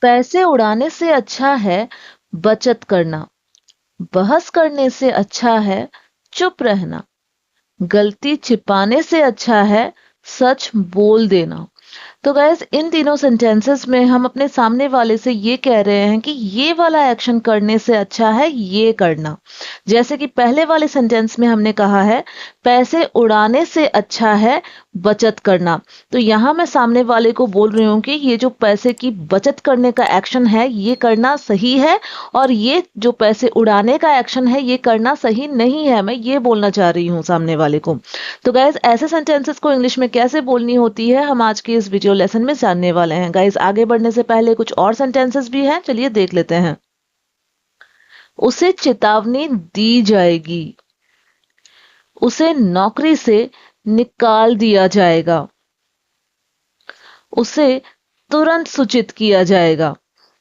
पैसे उड़ाने से अच्छा है बचत करना। बहस करने से अच्छा है चुप रहना। गलती छिपाने से अच्छा है सच बोल देना। तो गैस इन तीनों सेंटेंसेस में हम अपने सामने वाले से ये कह रहे हैं कि ये वाला एक्शन करने से अच्छा है ये करना। जैसे कि पहले वाले सेंटेंस में हमने कहा है पैसे उड़ाने से अच्छा है बचत करना। तो यहां मैं सामने वाले को बोल रही हूं कि ये जो पैसे की बचत करने का एक्शन है ये करना सही है, और ये जो पैसे उड़ाने का एक्शन है ये करना सही नहीं है। मैं ये बोलना चाह रही हूँ सामने वाले को। तो गाइज ऐसे सेंटेंसेस को इंग्लिश में कैसे बोलनी होती है हम आज के इस वीडियो लेसन में जानने वाले हैं। गाइज आगे बढ़ने से पहले कुछ और सेंटेंसेस भी हैं, चलिए देख लेते हैं। उसे चेतावनी दी जाएगी। उसे नौकरी से निकाल दिया जाएगा। उसे तुरंत सूचित किया जाएगा।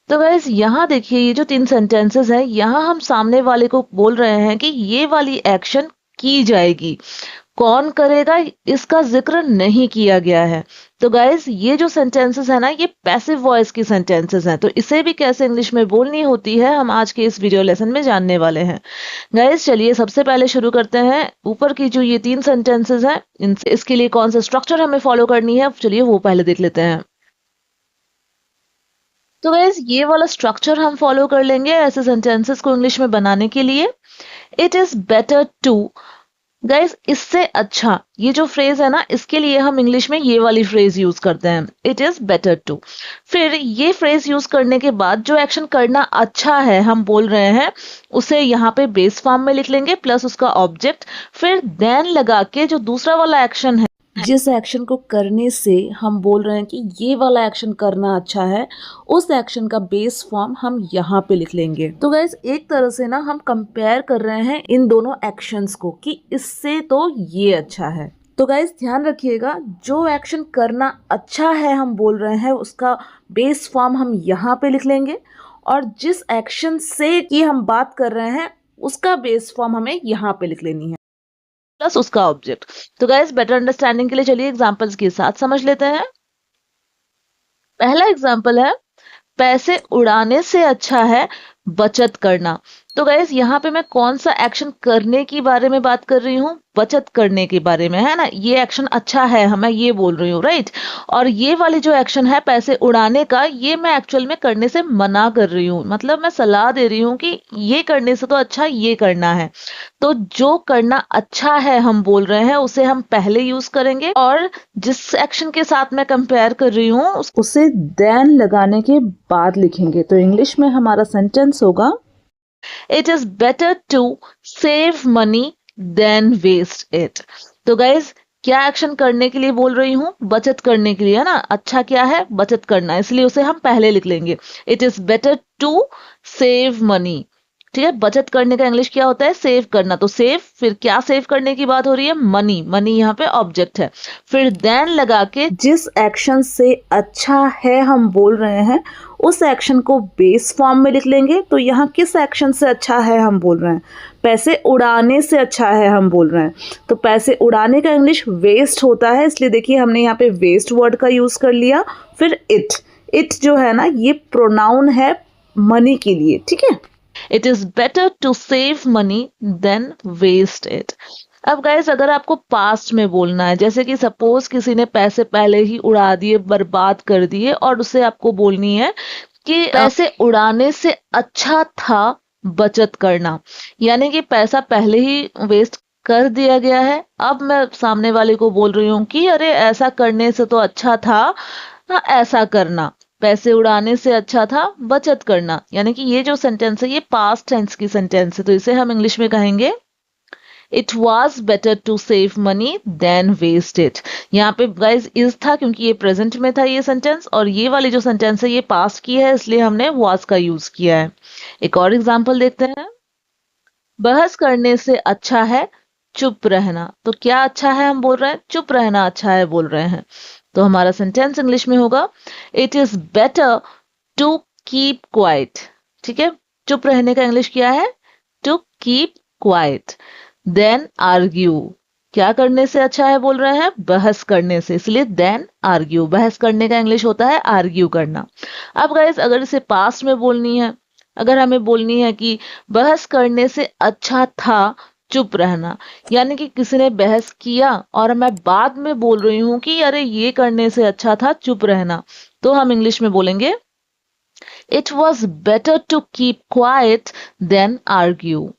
तो गाइज यहाँ देखिए ये जो तीन सेंटेंसेस हैं यहाँ हम सामने वाले को बोल रहे हैं कि ये वाली एक्शन की जाएगी। कौन करेगा इसका जिक्र नहीं किया गया है। तो गाइज ये जो सेंटेंसेस है ना ये पैसिव वॉइस की सेंटेंसेस हैं, तो इसे भी कैसे इंग्लिश में बोलनी होती है हम आज के इस वीडियो लेसन में जानने वाले हैं। गाइज चलिए सबसे पहले शुरू करते हैं। ऊपर की जो ये तीन सेंटेंसेस हैं इनसे इसके लिए कौन सा स्ट्रक्चर हमें फॉलो करनी है चलिए वो पहले देख लेते हैं। तो गाइज ये वाला स्ट्रक्चर हम फॉलो कर लेंगे ऐसे सेंटेंसेस को इंग्लिश में बनाने के लिए। It is better to. Guys इससे अच्छा ये जो फ्रेज है ना इसके लिए हम इंग्लिश में ये वाली फ्रेज यूज करते हैं, इट इज बेटर टू। फिर ये फ्रेज यूज करने के बाद जो एक्शन करना अच्छा है हम बोल रहे हैं उसे यहाँ पे बेस फॉर्म में लिख लेंगे प्लस उसका ऑब्जेक्ट, फिर देन लगा के जो दूसरा वाला एक्शन है जिस एक्शन को करने से हम बोल रहे हैं कि ये वाला एक्शन करना अच्छा है उस एक्शन का बेस फॉर्म हम यहाँ पे लिख लेंगे। तो गाइज एक तरह से ना हम कंपेयर कर रहे हैं इन दोनों एक्शंस को कि इससे तो ये अच्छा है। तो गाइज ध्यान रखिएगा जो एक्शन करना अच्छा है हम बोल रहे हैं उसका बेस फॉर्म हम यहाँ पे लिख लेंगे, और जिस एक्शन से की हम बात कर रहे हैं उसका बेस फॉर्म हमें यहाँ पे लिख लेनी है प्लस उसका ऑब्जेक्ट। तो गाइस बेटर अंडरस्टैंडिंग के लिए चलिए एग्जांपल्स के साथ समझ लेते हैं। पहला एग्जांपल है पैसे उड़ाने से अच्छा है बचत करना। तो गाइस यहाँ पे मैं कौन सा एक्शन करने की बारे में बात कर रही हूँ, बचत करने के बारे में, है ना। ये एक्शन अच्छा है हमें ये बोल रही हूँ राइट। और ये वाली जो एक्शन है पैसे उड़ाने का ये मैं एक्चुअल में करने से मना कर रही हूँ, मतलब मैं सलाह दे रही हूँ कि ये करने से तो अच्छा ये करना है। तो जो करना अच्छा है हम बोल रहे हैं उसे हम पहले यूज करेंगे, और जिस एक्शन के साथ मैं कंपेयर कर रही हूँ उसे देन लगाने के बाद लिखेंगे। तो इंग्लिश में हमारा सेंटेंस होगा it is better to save money than waste it. तो गाइज क्या एक्शन करने के लिए बोल रही हूँ, बचत करने के लिए, है ना। अच्छा क्या है, बचत करना, इसलिए उसे हम पहले लिख लेंगे it is better to save money. ठीक है, बचत करने का इंग्लिश क्या होता है, सेव करना। तो सेव, फिर क्या सेव करने की बात हो रही है, मनी। मनी यहाँ पे ऑब्जेक्ट है, फिर देन लगा के जिस एक्शन से अच्छा है हम बोल रहे हैं उस एक्शन को बेस फॉर्म में लिख लेंगे। तो यहाँ किस एक्शन से अच्छा है हम बोल रहे हैं, पैसे उड़ाने से अच्छा है हम बोल रहे हैं। तो पैसे उड़ाने का इंग्लिश वेस्ट होता है, इसलिए देखिए हमने यहाँ पे वेस्ट वर्ड का यूज कर लिया। फिर इट जो है ना ये प्रोनाउन है मनी के लिए, ठीक है। It is better to save money than waste it. अब गाइस अगर आपको पास्ट में बोलना है, जैसे कि सपोज किसी ने पैसे पहले ही उड़ा दिए, बर्बाद कर दिए, और उसे आपको बोलनी है कि पैसे उड़ाने से अच्छा था बचत करना, यानी कि पैसा पहले ही वेस्ट कर दिया गया है। अब मैं सामने वाले को बोल रही हूँ कि अरे ऐसा करने से तो अच्छा था ना ऐसा करना, पैसे उड़ाने से अच्छा था बचत करना। यानी कि ये जो सेंटेंस है ये पास्ट टेंस की सेंटेंस है, तो इसे हम इंग्लिश में कहेंगे it was better to save money than waste it. यहाँ पे गाइज इज था क्योंकि ये प्रेजेंट में था ये सेंटेंस, और ये वाली जो सेंटेंस है ये पास्ट की है इसलिए हमने वॉज का यूज किया है। एक और एग्जाम्पल देखते हैं। बहस करने से अच्छा है चुप रहना। तो क्या अच्छा है हम बोल रहे हैं, चुप रहना अच्छा है बोल रहे हैं। तो हमारा सेंटेंस इंग्लिश में होगा it is better to keep quiet. ठीक है, चुप रहने का इंग्लिश क्या है, to keep quiet, than argue. क्या करने से अच्छा है बोल रहे हैं? बहस करने से, इसलिए देन आर्ग्यू। बहस करने का इंग्लिश होता है आर्ग्यू करना। अब गाइस अगर इसे पास्ट में बोलनी है, अगर हमें बोलनी है कि बहस करने से अच्छा था चुप रहना, यानी कि किसी ने बहस किया और मैं बाद में बोल रही हूं कि अरे ये करने से अच्छा था चुप रहना, तो हम इंग्लिश में बोलेंगे it was better to keep quiet than argue.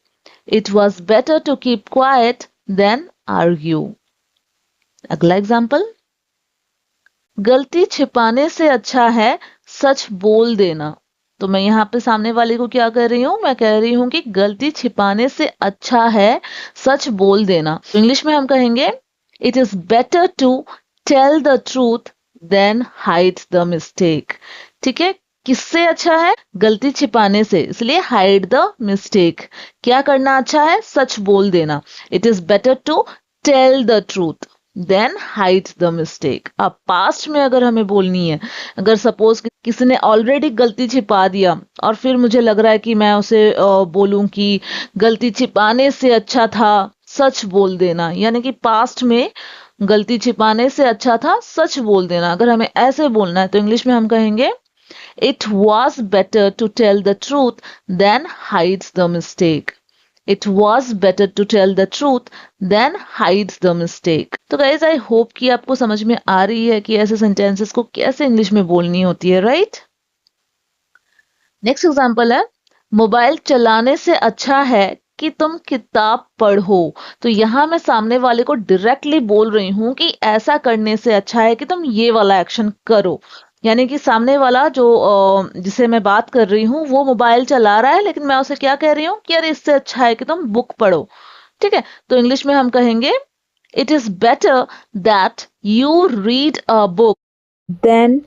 It was better to keep quiet than argue. अगला एग्जाम्पल, गलती छिपाने से अच्छा है सच बोल देना। तो मैं यहाँ पे सामने वाले को क्या कर रही हूँ? मैं कह रही हूँ कि गलती छिपाने से अच्छा है सच बोल देना। तो इंग्लिश में हम कहेंगे it is better to tell the truth than hide the mistake. ठीक है, किससे अच्छा है? गलती छिपाने से, इसलिए हाइड द मिस्टेक। क्या करना अच्छा है? सच बोल देना। It is better to tell the truth than hide the mistake. अब पास्ट में अगर हमें बोलनी है, अगर सपोज किसी ने ऑलरेडी गलती छिपा दिया और फिर मुझे लग रहा है कि मैं उसे बोलूं कि गलती छिपाने से अच्छा था सच बोल देना, यानी कि पास्ट में गलती छिपाने से अच्छा था सच बोल देना, अगर हमें ऐसे बोलना है तो इंग्लिश में हम कहेंगे it was better to tell the truth than hide the mistake. It was better to tell the truth than hide the mistake. तो गाइज आई होप कि आपको समझ में आ रही है कि ऐसे सेंटेंसेस को कैसे इंग्लिश में बोलनी होती है, राइट? नेक्स्ट एग्जांपल है, मोबाइल चलाने से अच्छा है कि तुम किताब पढ़ो। तो यहां मैं सामने वाले को डायरेक्टली बोल रही हूं कि ऐसा करने से अच्छा है कि तुम ये वाला एक्शन करो। यानी कि सामने वाला जो जिसे मैं बात कर रही हूँ वो मोबाइल चला रहा है, लेकिन मैं उसे क्या कह रही हूँ कि अरे इससे अच्छा है कि तुम बुक पढ़ो। ठीक है, तो इंग्लिश में हम कहेंगे it is better that you read a book than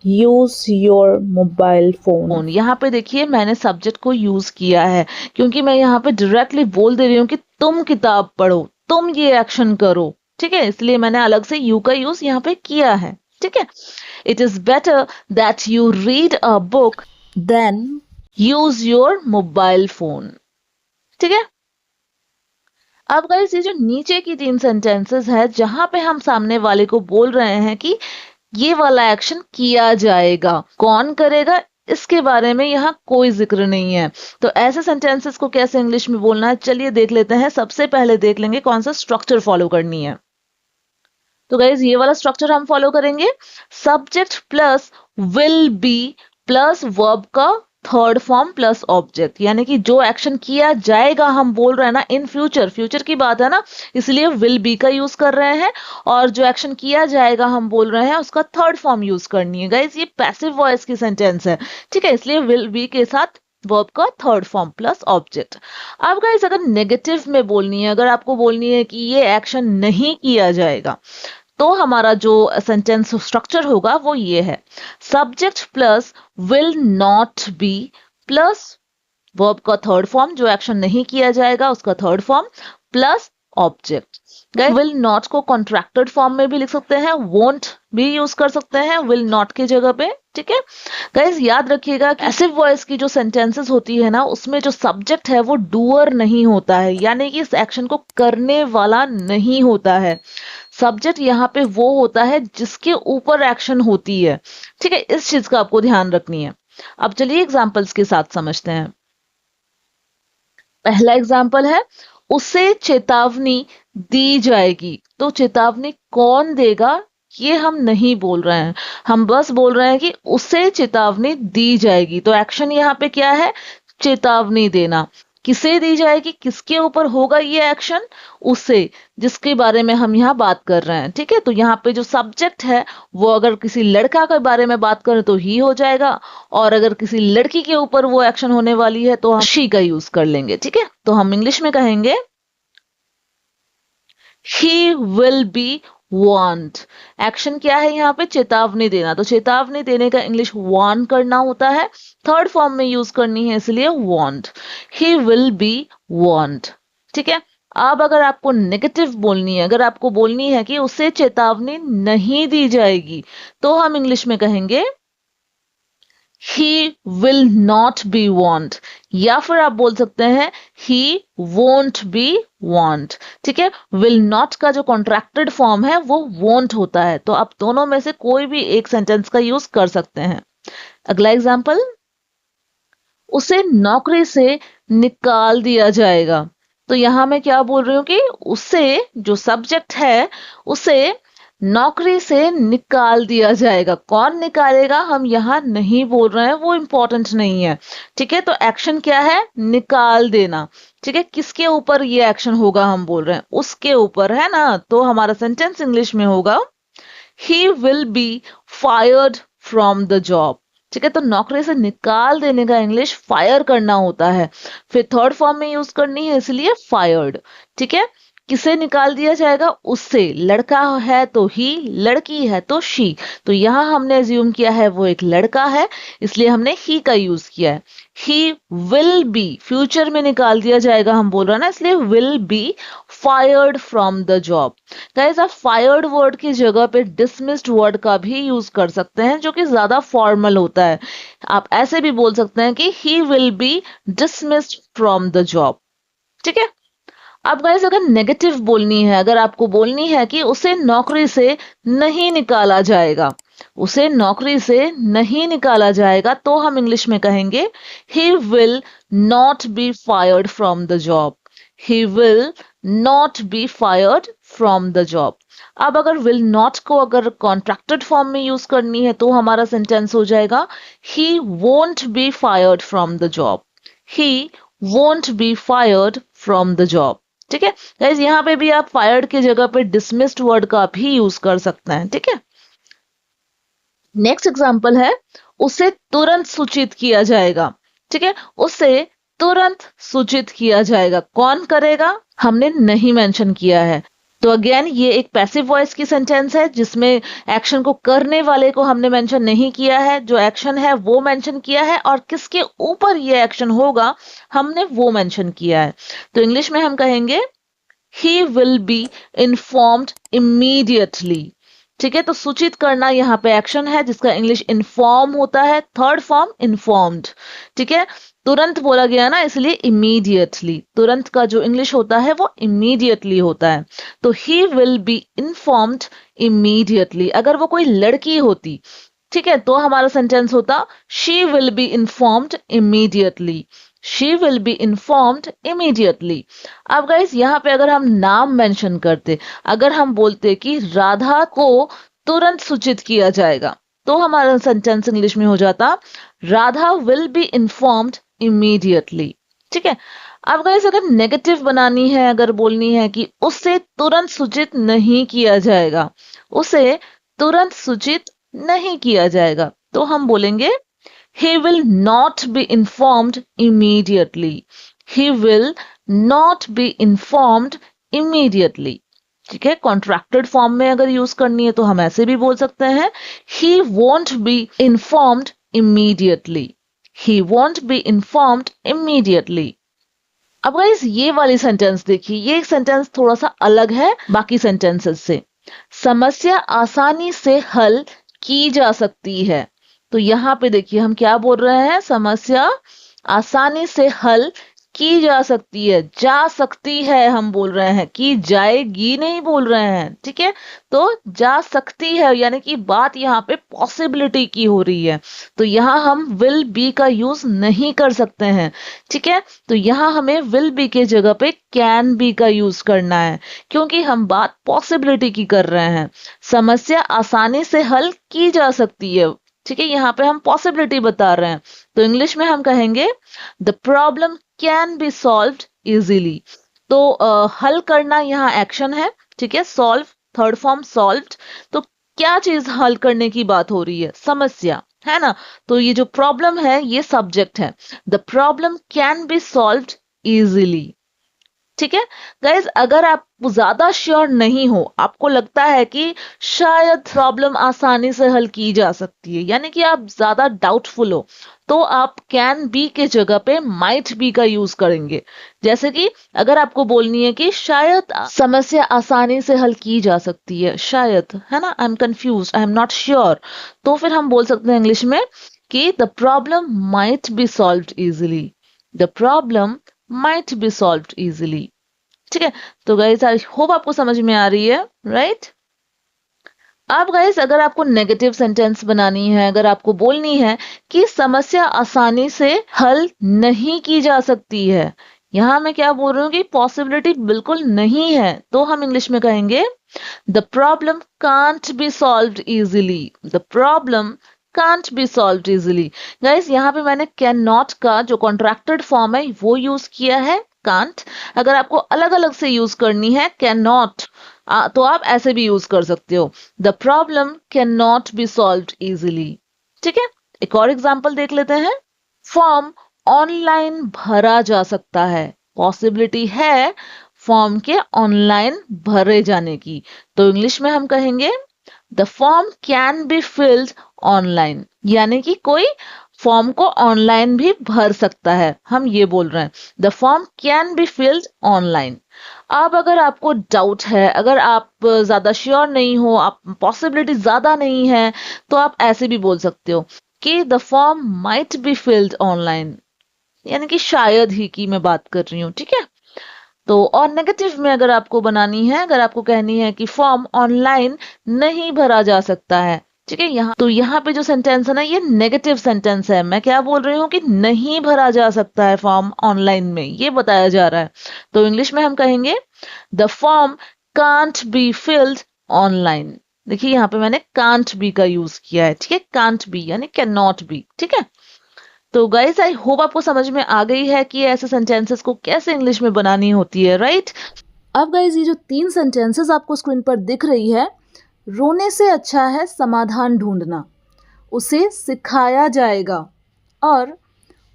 use your mobile phone. यहाँ पे देखिए मैंने सब्जेक्ट को यूज किया है, क्योंकि मैं यहाँ पे डायरेक्टली बोल दे रही हूँ कि तुम किताब पढ़ो, तुम ये एक्शन करो। ठीक है, इसलिए मैंने अलग से यू का यूज यहाँ पे किया है। ठीक है, it is better that you read a book than use your mobile phone. ठीक है, अब गाइस ये जो नीचे की 3 सेंटेंसेस है जहां पे हम सामने वाले को बोल रहे हैं कि ये वाला एक्शन किया जाएगा, कौन करेगा इसके बारे में यहाँ कोई जिक्र नहीं है। तो ऐसे सेंटेंसेस को कैसे इंग्लिश में बोलना है, चलिए देख लेते हैं। सबसे पहले देख लेंगे कौन सा स्ट्रक्चर फॉलो करनी है। तो गाइज ये वाला स्ट्रक्चर हम फॉलो करेंगे, subject plus will be plus verb का थर्ड फॉर्म प्लस ऑब्जेक्ट। यानी कि जो एक्शन किया जाएगा हम बोल रहे हैं ना इन फ्यूचर, फ्यूचर की बात है ना, इसलिए विल बी का यूज कर रहे हैं, और जो एक्शन किया जाएगा हम बोल रहे हैं उसका थर्ड फॉर्म यूज करनी है। गाइज ये पैसिव वॉइस की सेंटेंस है। ठीक है, इसलिए विल बी के साथ वर्ब का थर्ड फॉर्म प्लस ऑब्जेक्ट। अब गाइज अगर नेगेटिव में बोलनी है, अगर आपको बोलनी है कि ये एक्शन नहीं किया जाएगा, तो हमारा जो सेंटेंस स्ट्रक्चर होगा वो ये है, subject plus will not be plus verb का थर्ड फॉर्म, जो एक्शन नहीं किया जाएगा उसका third form plus object. Will not को कॉन्ट्रैक्टेड फॉर्म में भी लिख सकते हैं, वोंट भी यूज कर सकते हैं विल नॉट की जगह पे। ठीक है गाइज, याद रखिएगा पैसिव वॉइस की जो सेंटेंसेस होती है ना उसमें जो सब्जेक्ट है वो डूअर नहीं होता है, यानी कि इस एक्शन को करने वाला नहीं होता है। सब्जेक्ट यहाँ पे वो होता है जिसके ऊपर एक्शन होती है। ठीक है, इस चीज का आपको ध्यान रखनी है। अब चलिए एग्जाम्पल्स के साथ समझते हैं। पहला एग्जाम्पल है, उसे चेतावनी दी जाएगी। तो चेतावनी कौन देगा ये हम नहीं बोल रहे हैं, हम बस बोल रहे हैं कि उसे चेतावनी दी जाएगी। तो एक्शन यहाँ पे क्या है? चेतावनी देना। किसे दी जाएगी, किसके ऊपर होगा ये एक्शन? उसे, जिसके बारे में हम यहाँ बात कर रहे हैं। ठीक है, तो यहाँ पे जो सब्जेक्ट है वो अगर किसी लड़का के बारे में बात करें तो ही हो जाएगा, और अगर किसी लड़की के ऊपर वो एक्शन होने वाली है तो हम शी का यूज कर लेंगे। ठीक है, तो हम इंग्लिश में कहेंगे he will be warned. Action क्या है यहाँ पे? चेतावनी देना। तो चेतावनी देने का इंग्लिश वार्न करना होता है, थर्ड फॉर्म में यूज करनी है इसलिए warned. He will be warned. ठीक है, अब अगर आपको नेगेटिव बोलनी है, अगर आपको बोलनी है कि उसे चेतावनी नहीं दी जाएगी, तो हम इंग्लिश में कहेंगे he will not be warned. या फिर आप बोल सकते हैं he won't be want। ठीक है, will not का जो कॉन्ट्रैक्टेड फॉर्म है वो won't होता है, तो आप दोनों में से कोई भी एक सेंटेंस का यूज कर सकते हैं। अगला एग्जाम्पल, उसे नौकरी से निकाल दिया जाएगा। तो यहां मैं क्या बोल रही हूं कि उसे, जो सब्जेक्ट है, उसे नौकरी से निकाल दिया जाएगा। कौन निकालेगा हम यहां नहीं बोल रहे हैं, वो इंपॉर्टेंट नहीं है। ठीक है, तो एक्शन क्या है, निकाल देना। ठीक है, किसके ऊपर ये एक्शन होगा हम बोल रहे हैं, उसके ऊपर, है ना। तो हमारा सेंटेंस इंग्लिश में होगा he will be fired from the job। ठीक है, तो नौकरी से निकाल देने का इंग्लिश फायर करना होता है, फिर थर्ड फॉर्म में यूज करनी है, इसलिए फायर्ड। ठीक है, किसे निकाल दिया जाएगा, उससे। लड़का है तो ही, लड़की है तो शी। तो यहां हमने एज्यूम किया है वो एक लड़का है, इसलिए हमने ही का यूज किया है। ही विल बी, फ्यूचर में निकाल दिया जाएगा हम बोल रहे हैं ना, इसलिए will be fired from the job. Guys, आप फायर्ड वर्ड की जगह पे डिसमिस्ड वर्ड का भी यूज कर सकते हैं, जो कि ज्यादा फॉर्मल होता है। आप ऐसे भी बोल सकते हैं कि he will be dismissed from the job. ठीक है, अब गाइस अगर नेगेटिव बोलनी है, अगर आपको बोलनी है कि उसे नौकरी से नहीं निकाला जाएगा, उसे नौकरी से नहीं निकाला जाएगा, तो हम इंग्लिश में कहेंगे he will not be fired from the job. He will not be fired from the job. अब अगर विल नॉट को अगर कॉन्ट्रैक्टेड फॉर्म में यूज करनी है, तो हमारा सेंटेंस हो जाएगा he won't be fired from the job. He won't be fired from the job. ठीक है गाइस, यहां पे भी आप फायर्ड की जगह पे डिसमिस्ड वर्ड का भी यूज कर सकते हैं। ठीक है, नेक्स्ट एग्जांपल है, उसे तुरंत सूचित किया जाएगा। ठीक है, उसे तुरंत सूचित किया जाएगा। कौन करेगा, हमने नहीं मेंशन किया है। तो अगेन ये एक पैसिव वॉइस की सेंटेंस है, जिसमें एक्शन को करने वाले को हमने मेंशन नहीं किया है, जो एक्शन है वो मेंशन किया है, और किसके ऊपर ये एक्शन होगा हमने वो मेंशन किया है। तो इंग्लिश में हम कहेंगे he will be informed immediately. ठीक है, तो सूचित करना यहाँ पे एक्शन है, जिसका इंग्लिश इन्फॉर्म होता है, थर्ड फॉर्म इन्फॉर्म्ड। ठीक है, तुरंत बोला गया ना, इसलिए इमीडिएटली। तुरंत का जो इंग्लिश होता है वो इमीडिएटली होता है। तो he will be informed immediately. अगर वो कोई लड़की होती, ठीक है, तो हमारा सेंटेंस होता she will be informed immediately. She will be informed immediately. अब गाइस यहाँ पे अगर हम नाम मेंशन करते, अगर हम बोलते कि राधा को तुरंत सूचित किया जाएगा, तो हमारा सेंटेंस इंग्लिश में हो जाता Radha will be informed immediately. ठीक है, अब गाइस अगर नेगेटिव बनानी है, अगर बोलनी है कि उससे तुरंत सूचित नहीं किया जाएगा, उसे तुरंत सूचित नहीं किया जाएगा, तो हम बोलेंगे he will not be informed immediately। he will not be informed immediately। ठीक है, कॉन्ट्रैक्टेड फॉर्म में अगर यूज करनी है तो हम ऐसे भी बोल सकते हैं he won't be informed immediately। he won't be informed immediately। अब गाइस ये वाली सेंटेंस देखिए, ये सेंटेंस थोड़ा सा अलग है बाकी सेंटेंसेस से। समस्या आसानी से हल की जा सकती है। तो यहां पे देखिए हम क्या बोल रहे हैं, समस्या आसानी से हल की जा सकती है। जा सकती है हम बोल रहे हैं, की जाएगी नहीं बोल रहे हैं। ठीक है, तो जा सकती है, यानी कि बात यहाँ पे पॉसिबिलिटी की हो रही है। तो यहां हम विल बी का यूज नहीं कर सकते हैं। ठीक है, तो यहां हमें विल बी के जगह पे कैन बी का यूज करना है, क्योंकि हम बात पॉसिबिलिटी की कर रहे हैं। समस्या आसानी से हल की जा सकती है। ठीक है, यहाँ पे हम पॉसिबिलिटी बता रहे हैं, तो इंग्लिश में हम कहेंगे the problem can be solved easily. तो हल करना यहाँ एक्शन है। ठीक है, सॉल्व, थर्ड फॉर्म सॉल्व्ड। तो क्या चीज हल करने की बात हो रही है, समस्या, है ना। तो ये जो प्रॉब्लम है ये सब्जेक्ट है। The problem can be solved easily. ठीक है गाइज, अगर आप ज्यादा श्योर नहीं हो, आपको लगता है कि शायद प्रॉब्लम आसानी से हल की जा सकती है, यानी कि आप ज्यादा डाउटफुल हो, तो आप कैन बी के जगह पे माइट बी का यूज करेंगे। जैसे कि अगर आपको बोलनी है कि शायद समस्या आसानी से हल की जा सकती है, शायद, है ना, I am confuse, I am not sure, तो फिर हम बोल सकते हैं इंग्लिश में कि the problem might be solved easily. The problem might be solved easily. ठीक है, तो गाइस आई होप आपको समझ में आ रही है, राइट? अब गाइस अगर आपको नेगेटिव सेंटेंस बनानी है, अगर आपको बोलनी है कि समस्या आसानी से हल नहीं की जा सकती है, यहां मैं क्या बोल रही हूँ कि पॉसिबिलिटी बिल्कुल नहीं है, तो हम इंग्लिश में कहेंगे the problem can't be solved easily. The problem can't be solved easily. Guys यहाँ पे मैंने कैन नॉट का जो कॉन्ट्रैक्टेड फॉर्म है वो यूज किया है, कांट। अगर आपको अलग अलग से यूज करनी है कैन नॉट, तो आप ऐसे भी यूज कर सकते हो, the problem can not be solved easily. ठीक है, एक और एग्जाम्पल देख लेते हैं। फॉर्म ऑनलाइन भरा जा सकता है, पॉसिबिलिटी है फॉर्म के ऑनलाइन भरे जाने की, तो इंग्लिश में हम कहेंगे the form can be filled online, यानी कि कोई फॉर्म को ऑनलाइन भी भर सकता है, हम ये बोल रहे हैं the form can be filled online. अब अगर आपको डाउट है, अगर आप ज्यादा श्योर नहीं हो, आप पॉसिबिलिटी ज्यादा नहीं है, तो आप ऐसे भी बोल सकते हो कि the form might be filled online, यानी कि शायद ही की मैं बात कर रही हूँ। ठीक है, तो और नेगेटिव में अगर आपको बनानी है, अगर आपको कहनी है कि फॉर्म ऑनलाइन नहीं भरा जा सकता है, ठीक है, यहाँ पे जो सेंटेंस है ना, ये नेगेटिव सेंटेंस है। मैं क्या बोल रही हूँ कि नहीं भरा जा सकता है फॉर्म ऑनलाइन में, ये बताया जा रहा है, तो इंग्लिश में हम कहेंगे the form can't be filled online. देखिए यहाँ पे मैंने कांट बी का यूज किया है, ठीक है, कांट बी यानी कैन नॉट बी। ठीक है, तो गाइस आई होप आपको समझ में आ गई है कि ऐसे सेंटेंसेस को कैसे इंग्लिश में बनानी होती है, राइट? अब गाइस ये जो 3 सेंटेंसेस आपको स्क्रीन पर दिख रही है, रोने से अच्छा है समाधान ढूंढना, उसे सिखाया जाएगा और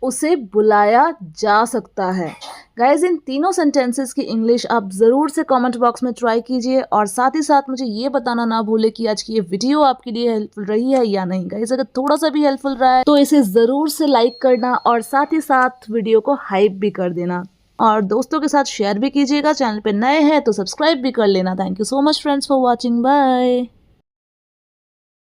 उसे बुलाया जा सकता है। गाइज इन तीनों सेंटेंसेस की इंग्लिश आप ज़रूर से कमेंट बॉक्स में ट्राई कीजिए, और साथ ही साथ मुझे ये बताना ना भूले कि आज की ये वीडियो आपके लिए हेल्पफुल रही है या नहीं। गाइज अगर थोड़ा सा भी हेल्पफुल रहा है तो इसे ज़रूर से लाइक करना और साथ ही साथ वीडियो को हाइप भी कर देना, और दोस्तों के साथ शेयर भी कीजिएगा। चैनल पे नए हैं तो सब्सक्राइब भी कर लेना। Thank you so much friends for watching, bye.